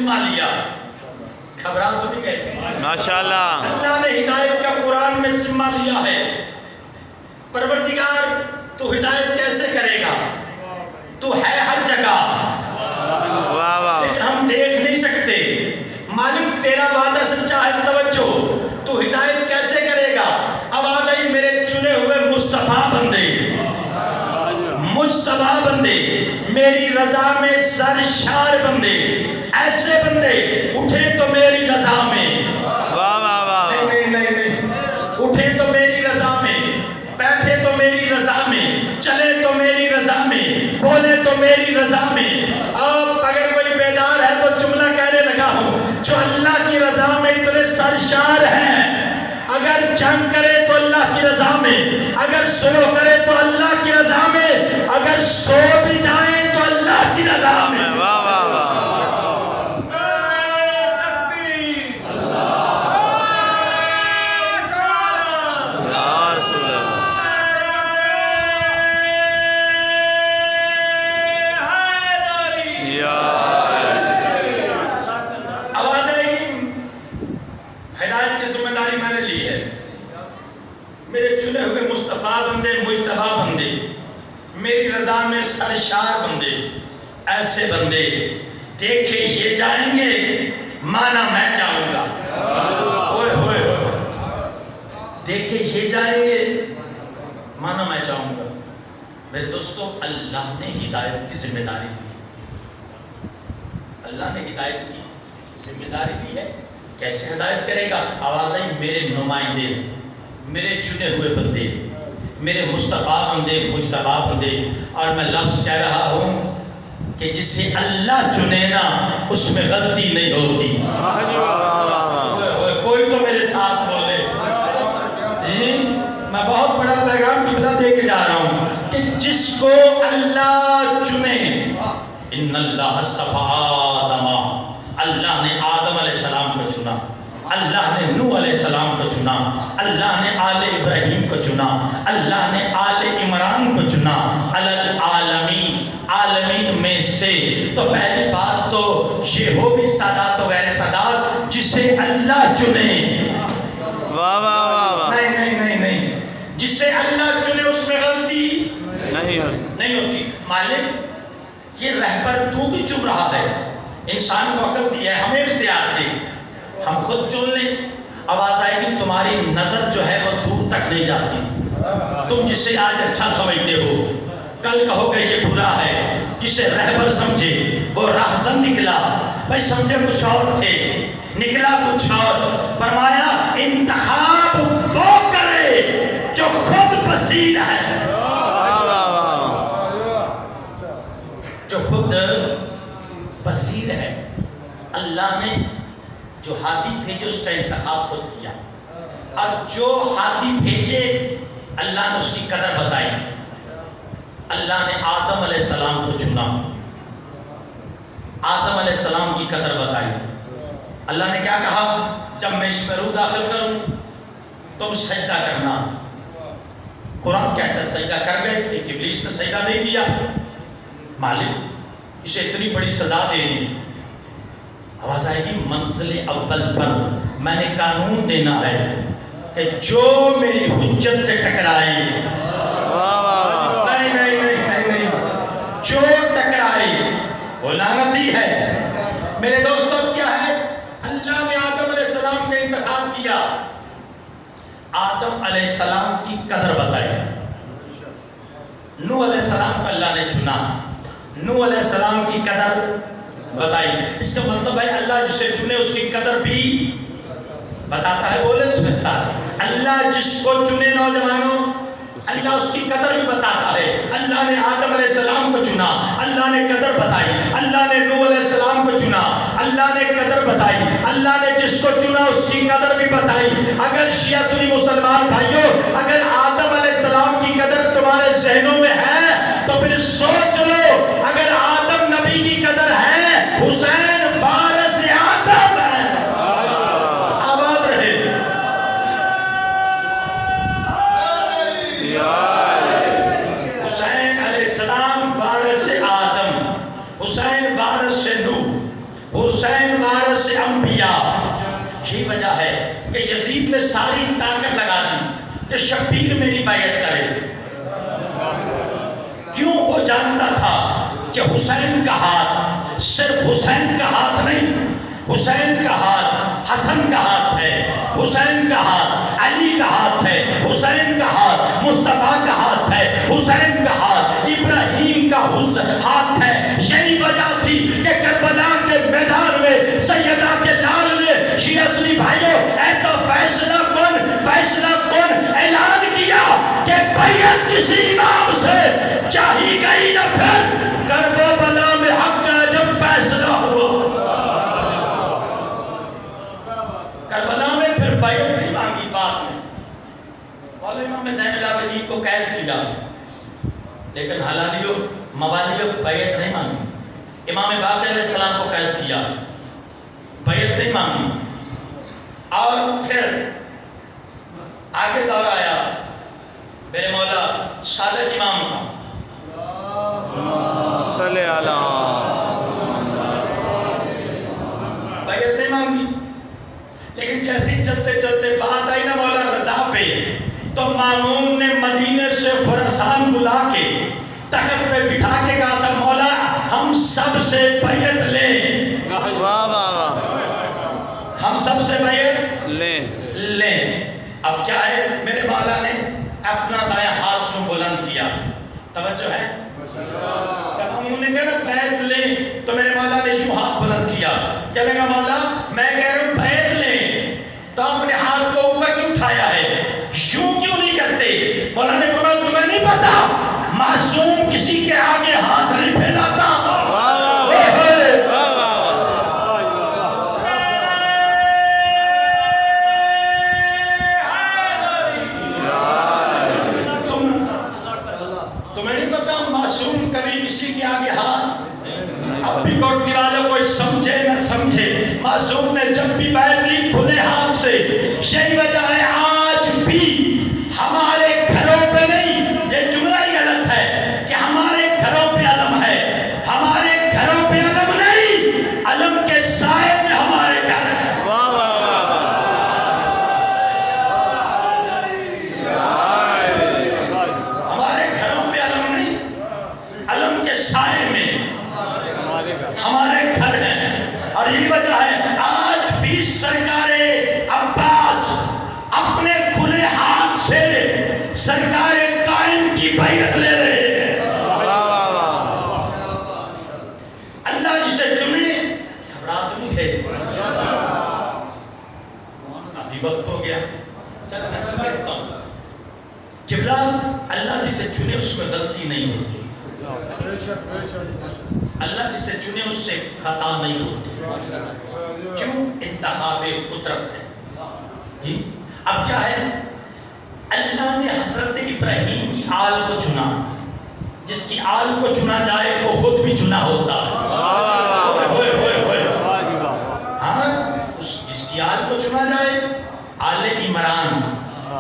ذمہ لیا. گھبرا تو نہیں گئے؟ ماشاءاللہ. اللہ نے ہدایت کا قرآن میں ذمہ لیا ہے. پروردگار تو ہدایت کیسے کرے گا؟ تو ہے ہر جگہ واہ واہ. لیکن ہم دیکھ نہیں سکتے. مالک تیرا وعدہ سچا ہے. توجہ, تو ہدایت کیسے کرے گا؟ آواز آئی میرے چنے ہوئے مصطفیٰ بندے, مجتبیٰ بندے, میری رضا میں سرشار بندے, ایسے بندے اٹھے تو میری رضا میں. واہ واہ واہ. نہیں نہیں نہیں, اٹھے تو میری رضا میں, بیٹھے تو میری رضا میں, چلے تو میری رضا میں, بولے تو میری رضا میں. اب اگر کوئی بیدار ہے تو جملہ کہنے لگا ہوں, جو اللہ کی رضا میں اتنے سرشار ہیں, اگر جنگ کرے تو اللہ کی رضا میں, اگر سلو کرے تو اللہ کی رضا میں, اگر سو بھی جائیں تو اللہ کی رضا میں. واہ واہ واہ. میری رضا میں سرشار بندے, ایسے بندے دیکھے یہ جائیں گے, مانا میں جاؤں گا. ہوئے ہوئے ہوئے, دیکھے یہ جائیں گے, مانا میں جاؤں گا. میرے دوستو, اللہ نے ہدایت کی ذمہ داری لی. اللہ نے ہدایت کی ذمہ داری لی ہے. کیسے ہدایت کرے گا؟ آواز آئی میرے نمائندے, میرے چنے ہوئے بندے, میرے مصطفیٰ بندے, مجتبیٰ بندے. اور میں لفظ کہہ رہا ہوں کہ جسے اللہ چنے نا اس میں غلطی نہیں ہوتی. کوئی تو میرے ساتھ بولے جی. میں بہت بڑا پیغام قبلہ دے کے جا رہا ہوں کہ جس کو اللہ چنے, ان اللہ اصطفیٰ آدم, اللہ نے آدم علیہ السلام کو چنا, اللہ نے نوح علیہ السلام کو چنا, اللہ نے آل ابراہیم کو چنا, اللہ نے آل عمران کو چنا, العالمین, عالمین میں سے. تو پہلی بات تو یہ ہو بھی سادات و غیر سادات, جسے اللہ چنے. واہ واہ واہ. نہیں نہیں نہیں نہیں, جسے اللہ چنے اس میں غلطی نہیں ہوتی. مالک یہ رہبر تو بھی چن رہا ہے, انسان کو عقل دی ہے, ہمیں اختیار دے, ہم خود چن لیں. آواز آئے گی تمہاری نظر جو ہے وہ دور تک نہیں جاتی. تم جسے آج اچھا سمجھتے ہو کل کہو گے یہ برا ہے. جسے رہبر سمجھے وہ راہزن نکلا. بھائی سمجھے کچھ اور تھے, نکلا کچھ اور. فرمایا انتخاب وہ کرے جو خود بصیر ہے, جو خود بصیر ہے. اللہ نے جو ہادی بھیجے اس کا انتخاب خود کیا, اور جو ہادی بھیجے اللہ نے اس کی قدر بتائی. اللہ نے آدم علیہ السلام کو چنا, آدم علیہ السلام کی قدر بتائی. اللہ نے کیا کہا؟ جب میں اس میں روح داخل کروں تم سجدہ کرنا. قرآن کہتا ہے سجدہ کر گئے, ایک ابلیس نے سجدہ نہیں کیا. مالک اسے اتنی بڑی سزا دے دی. آواز آئے گی منزل اول پر میں نے قانون دینا ہے کہ جو میری حجت سے ٹکرائے, نہیں نہیں نہیں نہیں, جو ٹکرائے وہ لعنتی ہے. میرے دوستوں کیا ہے؟ اللہ نے آدم علیہ السلام کا انتخاب کیا, آدم علیہ السلام کی قدر بتائی. نوح علیہ السلام کو اللہ نے چنا, نوح علیہ السلام کی قدر بتائی. اس کا مطلب ہے اللہ جسے چنے اس کی قدر بھی بتاتا ہے. بولے اس میں ساتھ, اللہ جس کو چنے نوجوانوں اللہ اس کی قدر بھی بتاتا ہے. اللہ نے آدم علیہ السلام کو چنا, اللہ نے قدر بتائی. اللہ نے نوح علیہ السلام کو چنا, اللہ نے قدر بتائی. اللہ نے جس کو چنا اس کی قدر بھی بتائی. اگر شیعہ سنی مسلمان بھائیوں, اگر آدم علیہ السلام کی قدر تمہارے ذہنوں میں ہے تو پھر سوچ لو, اگر آدم نبی کی قدر ہے, حسین وارث آدم ہے. آباد رہے. حسین علیہ السلام وارث آدم, حسین وارث نوح, حسین وارث انبیاء. یہی وجہ ہے کہ یزید نے ساری طاقت لگا دی کہ شبیر میری بیعت کرے. کیوں؟ وہ جانتا تھا کہ حسین کا ہاتھ صرف حسین کا ہاتھ نہیں، حسین کا ہاتھ حسن کا ہاتھ ہے، حسین کا ہاتھ علی کا ہاتھ ہے، حسین کا ہاتھ مصطفیٰ کا ہاتھ ہے، حسین کا ہاتھ ابراہیم کا ہاتھ ہے. یہی وجہ تھی کہ کربلا کے میدان میں سیدہ کے لال نے شیعہ سنی بھائیوں ایسا فیصلہ کن اعلان کیا کہ بیعت کسی امام سے چاہی گئی نہ پھر کربلا میں حق کا جب فیصلہ ہوا. کربلا میں پھر بیعت نہیں مانگی. بعد میں مولا امام زین العابدین کو قید کیا لیکن حلالیوں موالیوں بیعت نہیں مانگی. امام باقر علیہ السلام کو قید کیا، بیعت نہیں مانگی. اور پھر آگے دور آیا میرے مولا صادق امام کا، صلی اللہ بیعت نہیں مانگی. لیکن جیسی چلتے چلتے بات آئی نا مولا رضا پہ، تو مامون نے مدینے سے خراسان بلا کے تخت پہ بٹھا کے کہا تھا مولا ہم سب سے بیعت لیں. واہ واہ واہ. ہم سب سے بیعت لیں. اب کیا ہے، میرے مولا نے اپنا دائیں ہاتھ سے بلند کیا. توجہ ہے، جب ہم انہوں نے کہا نا بیعت لیں تو میرے مولا نے یوں ہاتھ بلند کیا. کہنے لگا مولا میں کہہ رہا ہوں بیعت لیں تو اپنے ہاتھ کو اوپر کیوں اٹھایا ہے، یوں کیوں نہیں کرتے؟ مولا نے فرمایا تمہیں نہیں پتا معصوم کسی کے آگے ہاتھ نہیں پھیلاتا. تمہیں نہیں پتا معصوم کبھی کسی کے آگے ہاتھ. اب بھی کوٹنی والوں کوئی سمجھے نہ سمجھے، معصوم نے جب بھی بیعت لی کھلے ہاتھ سے. یہی وجہ ہے آج بھی ہمارے گھروں پہ نہیں، یہ جملہ ہی غلط ہے کہ ہمارے گھروں پہ علم ہے. ہمارے گھروں پہ علم نہیں، علم کے سائے میں ہمارے گھر ہے. ہمارے گھروں پہ علم نہیں، علم کے سائے میں ہمارے گھر ہیں. اور یہی وجہ ہے آج بھی سرکار عباس اپنے کھلے ہاتھ سے سرکار قائم کی بیعت لے رہے ہیں. اللہ جسے چنے گھبرا تو نہیں تھے. ابھی وقت ہو گیا، چل میں سمجھتا ہوں قبلہ اللہ جسے چنے اس میں غلطی نہیں ہوتی. اللہ جسے چنے اس سے خطا نہیں ہوتی. کیوں؟ انتخاب قدرت ہے. جی اب کیا ہے، اللہ نے حضرت ابراہیم کی آل کو چنا. جس کی آل کو چنا جائے وہ خود بھی چنا ہوتا ہے. ہاں جس کی آل کو چنا جائے، آل عمران.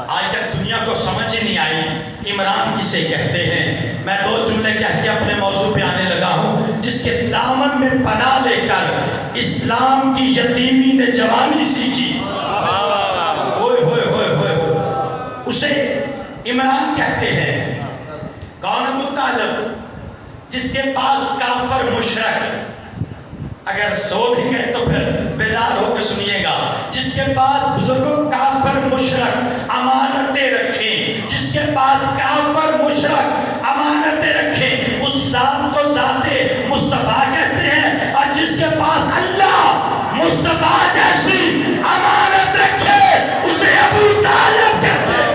آج تک دنیا کو سمجھ ہی نہیں آئی عمران کسے کہتے ہیں. میں دو جملے کہہ کے اپنے موضوع پہ آنے لگا ہوں. جس کے دامن میں پناہ لے کر اسلام کی یتیمی نے جوانی سیکھی، اسے عمران کہتے ہیں. کون؟ ابو طالب، جس کے پاس کافر مشرک، اگر سو نہیں گئے تو پھر بیدار ہو کے سنیے گا، جس کے پاس بزرگوں کافر مشرک امانتیں رکھیں، جس کے پاس کافر مشرک امانتیں رکھیں، اس ذات کو ذات مصطفیٰ کہتے ہیں. اور جس کے پاس اللہ مصطفیٰ جیسی امانت رکھے اسے ابو طالب کہتے ہیں.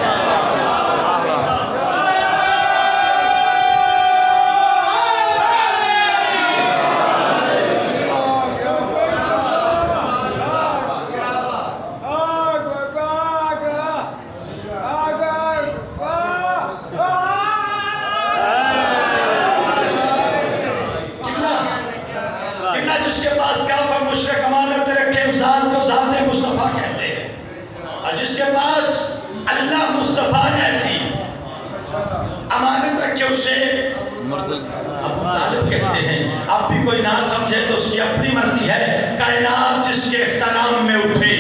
طالب کہتے ہیں اب بھی کوئی نہ سمجھے تو اس کی اپنی مرضی ہے، کائنات جس کے احترام میں اٹھے،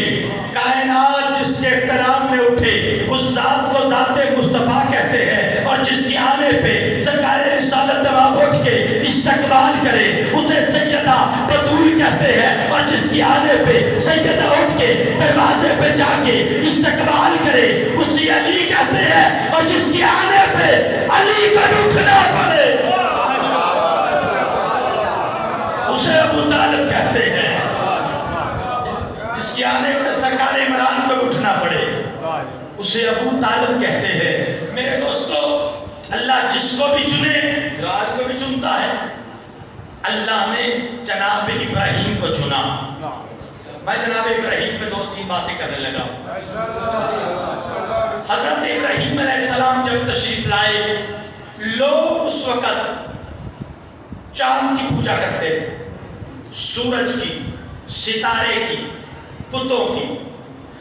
کائنات جس کے احترام میں اٹھے اس ذات کو ذات مصطفیٰ کہتے ہیں، اور جس کے آنے پہ سرکار رسالت نواب اٹھ کے استقبال کرے اسے سیدہ بطول کہتے ہیں، اور جس کے آنے پہ سیدہ اٹھ کے دروازے پہ جا کے استقبال کرے اسی علی کہتے ہیں، اور جس کے آنے پہ علی کا اٹھنا پڑے اسے ابو طالب کہتے ہیں، جس کے آنے پہ سرکار عمران کو اٹھنا پڑے اسے ابو طالب کہتے ہیں۔ میرے دوستو اللہ جس کو بھی چنے آج کو بھی چنتا ہے، اللہ نے جناب ابراہیم کو چنا۔ میں جناب ابراہیم پہ 2-3 باتیں کرنے لگا۔ حضرت ابراہیم علیہ السلام جب تشریف لائے لوگ اس وقت چاند کی پوجا کرتے تھے، سورج کی، ستارے کی، بتوں کی،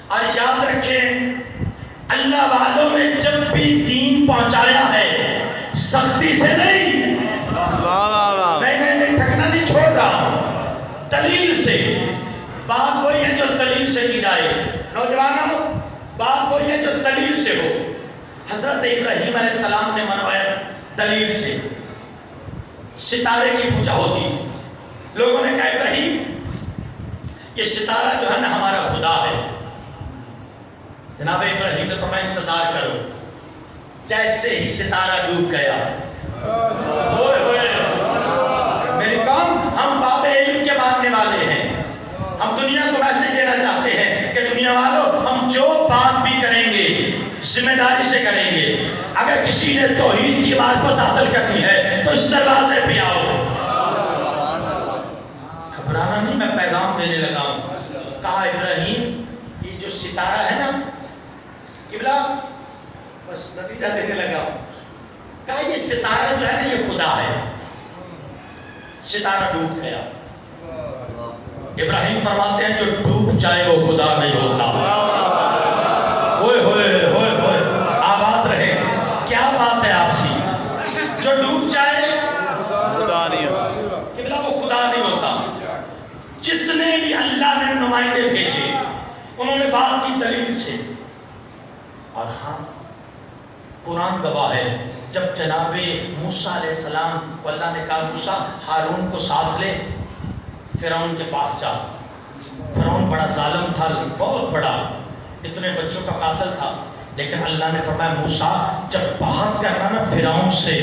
اور یاد رکھیں اللہ والوں نے جب بھی دین پہنچایا ہے سختی سے نہیں، نہیں تھکنا نہیں چھوڑ رہا، دلیل سے۔ بات وہی ہے جو دلیل سے کی جائے، نوجوانوں بات وہی ہے جو دلیل سے ہو۔ حضرت ابراہیم علیہ السلام نے منوایا دلیل سے، ستارے کی پوجا ہوتی تھی۔ لوگوں نے کہا ابراہیم یہ ستارہ جو ہے نا ہمارا خدا ہے۔ جناب ابراہیم نے فرمایا انتظار کرو، جیسے ہی ستارہ ڈوب گیا میری قوم ہم باب علم کے ماننے والے ہیں، ہم دنیا کو میسج دینا چاہتے ہیں کہ دنیا والوں ہم جو بات بھی کریں گے ذمہ داری سے کریں گے۔ اگر کسی نے توحید کی معرفت حاصل کرنی ہے تو اس دروازے پہ آؤ۔ گھبرانا نہیں، میں پیغام دینے لگا ہوں۔ کہا ابراہیم یہ جو ستارہ ہے نا قبلہ، بس نتیجہ دینے لگا ہوں۔ کہا یہ ستارہ جو ہے نا یہ خدا ہے۔ ستارہ ڈوب گیا۔ ابراہیم فرماتے ہیں جو ڈوب جائے وہ خدا نہیں ہوتا۔ ہوئے ہوئے ہوئے ہوئے آباد رہے، کیا بات ہے آپ کی، جو ڈوب جائے خدا نہیں ہوتا، قبلہ وہ خدا نہیں ہوتا۔ جتنے بھی اللہ نے نمائندے بھیجے انہوں نے بات کی دلیل سے، اور ہاں قرآن گواہ ہے جب جناب موسیٰ علیہ السلام کو اللہ نے کہا موسیٰ ہارون کو ساتھ لے فرعون کے پاس جا۔ فرعون بڑا ظالم تھا، بہت بڑا، اتنے بچوں کا قاتل تھا، لیکن اللہ نے فرمایا موسیٰ جب بات کرنا نا فرعون سے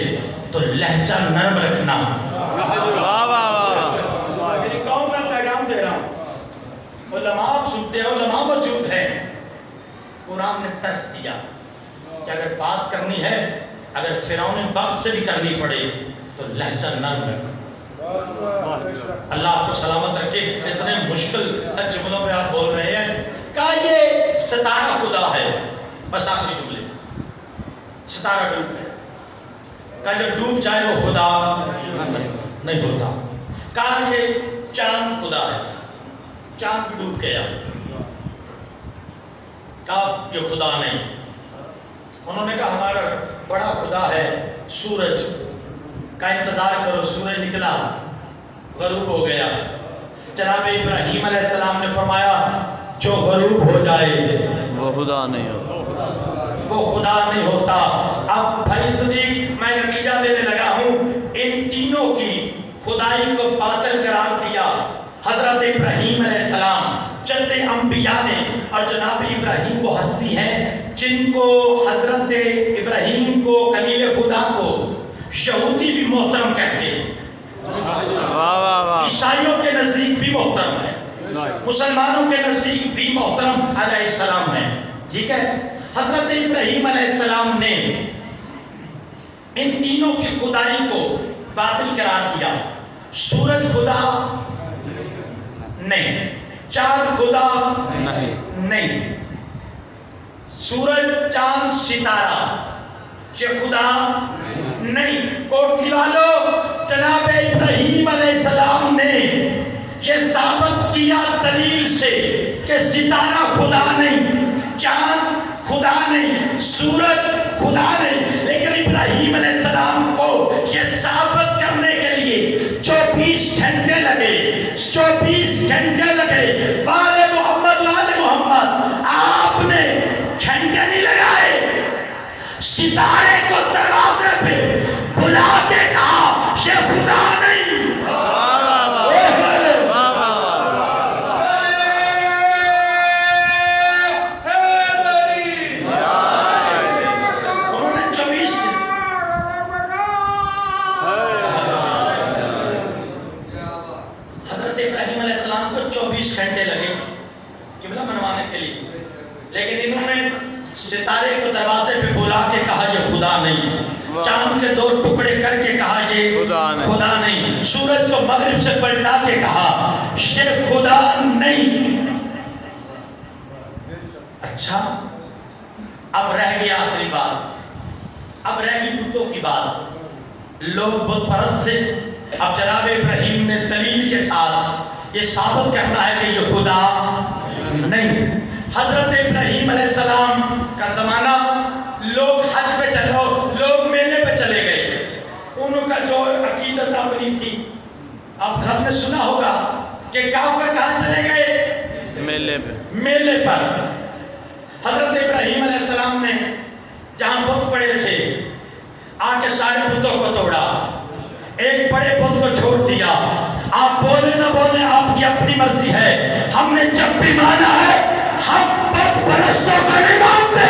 تو لہجہ نرم رکھنا۔ واہ واہ واہ، میری قوم میں پیغام دے رہا ہوں، علماء آپ سنتے ہیں، علماء موجود ہیں، قرآن نے تس دیا کہ اگر بات کرنی ہے، اگر فرعون وقت سے بھی کرنی پڑے تو لہجہ نرم رکھ۔ اللہ آپ کو سلامت رکھے۔ اتنے مشکل جملوں میں آپ بول رہے ہیں۔ کہا یہ ستارہ خدا ہے، بس آخری جملے، ستارہ ڈوب گیا۔ کہا جو ڈوب جائے وہ خدا نہیں ہوتا۔ کہا یہ چاند خدا ہے، چاند بھی ڈوب گیا۔ کہا یہ خدا نہیں۔ انہوں نے کہا ہمارا بڑا خدا ہے سورج، کا انتظار کرو، سورج نکلا، غروب ہو گیا۔ جناب ابراہیم علیہ السلام نے فرمایا جو غروب ہو جائے وہ خدا نہیں ہوتا، وہ خدا نہیں ہوتا۔ اب بھائی صدیق میں نتیجہ دینے لگا ہوں، ان تینوں کی خدائی کو باطل قرار دیا حضرت ابراہیم علیہ السلام، چند انبیاء نے، اور جناب ابراہیم وہ ہستی ہیں جن کو حضرت ابراہیم کو خلیل خدا کو یہودی بھی محترم کہتے ہیں، واہ واہ واہ، عیسائیوں کے نزدیک بھی محترم ہے، مسلمانوں کے نزدیک بھی محترم علیہ السلام ہے، ٹھیک ہے۔ حضرت ابراہیم علیہ السلام نے ان تینوں کی خدائی کو باطل قرار دیا۔ سورج خدا نہیں، چاند خدا نہیں، سورج چاند ستارہ یہ خدا نہیں۔ کوٹھی والوں جناب ابراہیم علیہ السلام نے یہ ثابت کیا دلیل سے کہ ستارہ خدا نہیں، چاند خدا نہیں، سورج خدا نہیں، لیکن ابراہیم علیہ السلام کو یہ ثابت کرنے کے لیے 24 گھنٹے لگے، 24 گھنٹے لگے، والے محمد والے محمد، آپ نے گھنٹے نہیں لگائے، ستارے کو دروازے پہ بلا کے کہا یہ خدا نہیں۔ واہ واہ واہ واہ واہ انہوں نے 24 حضرت ابراہیم علیہ السلام کو 24 گھنٹے لگے قبلہ بنوانے کے لیے، لیکن انہوں نے ستارے کو دروازے پہ بلا کے کہا یہ خدا نہیں، چاند کے 2 ٹکڑے کر کے کہا یہ خدا نہیں، سورج کو مغرب سے پلٹا کے کہا یہ خدا نہیں۔ اچھا اب رہ گیا آخری بات، اب رہ گئی بتوں کی بات۔ لوگ بت پرست تھے، اب جناب ابراہیم نے دلیل کے ساتھ یہ ثابت کرنا ہے کہ یہ خدا نہیں۔ حضرت ابراہیم علیہ السلام کا زمانہ، لوگ حج پہ چلو، لوگ میلے پہ چلے گئے، انہوں کا جو عقیدت اپنی تھی۔ اب گھر نے سنا ہوگا کہ کہاں چلے گئے؟ میلے پر۔ حضرت ابراہیم علیہ السلام نے جہاں بت پڑے تھے آ کے سارے بتوں کو توڑا، ایک بڑے بت کو چھوڑ دیا۔ آپ بولے نہ بولے آپ کی اپنی مرضی ہے، ہم نے جب بھی مانا ہے ہم بت پرستوں کو نہیں مانتے،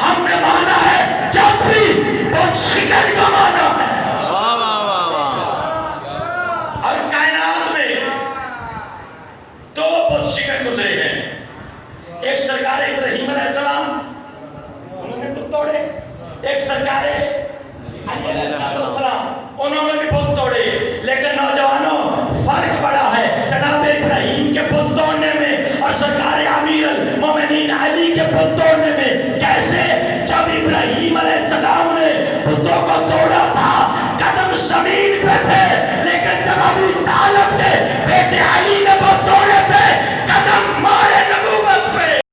ہم نے مانا ہے جب بھی بت شکن کو مانا ہے۔ واہ واہ واہ واہ اور کائنات میں 2 بت شکن گزرے ہیں، ایک سرکار ابراہیم علیہ السلام انہوں نے بت توڑے، ایک سرکار علی علیہ السلام انہوں نے بھی بت توڑے، لیکن نوجوانوں فرق بڑا ہے جناب ابراہیم کے بت توڑنے میں اور سرکار امیر المومنین علی کے بت توڑنے میں۔ کیسے؟ جب ابراہیم علیہ السلام نے بتوں کو توڑا تھا قدم زمین پہ تھے، لیکن جب ابو طالب کے بیٹے علی نے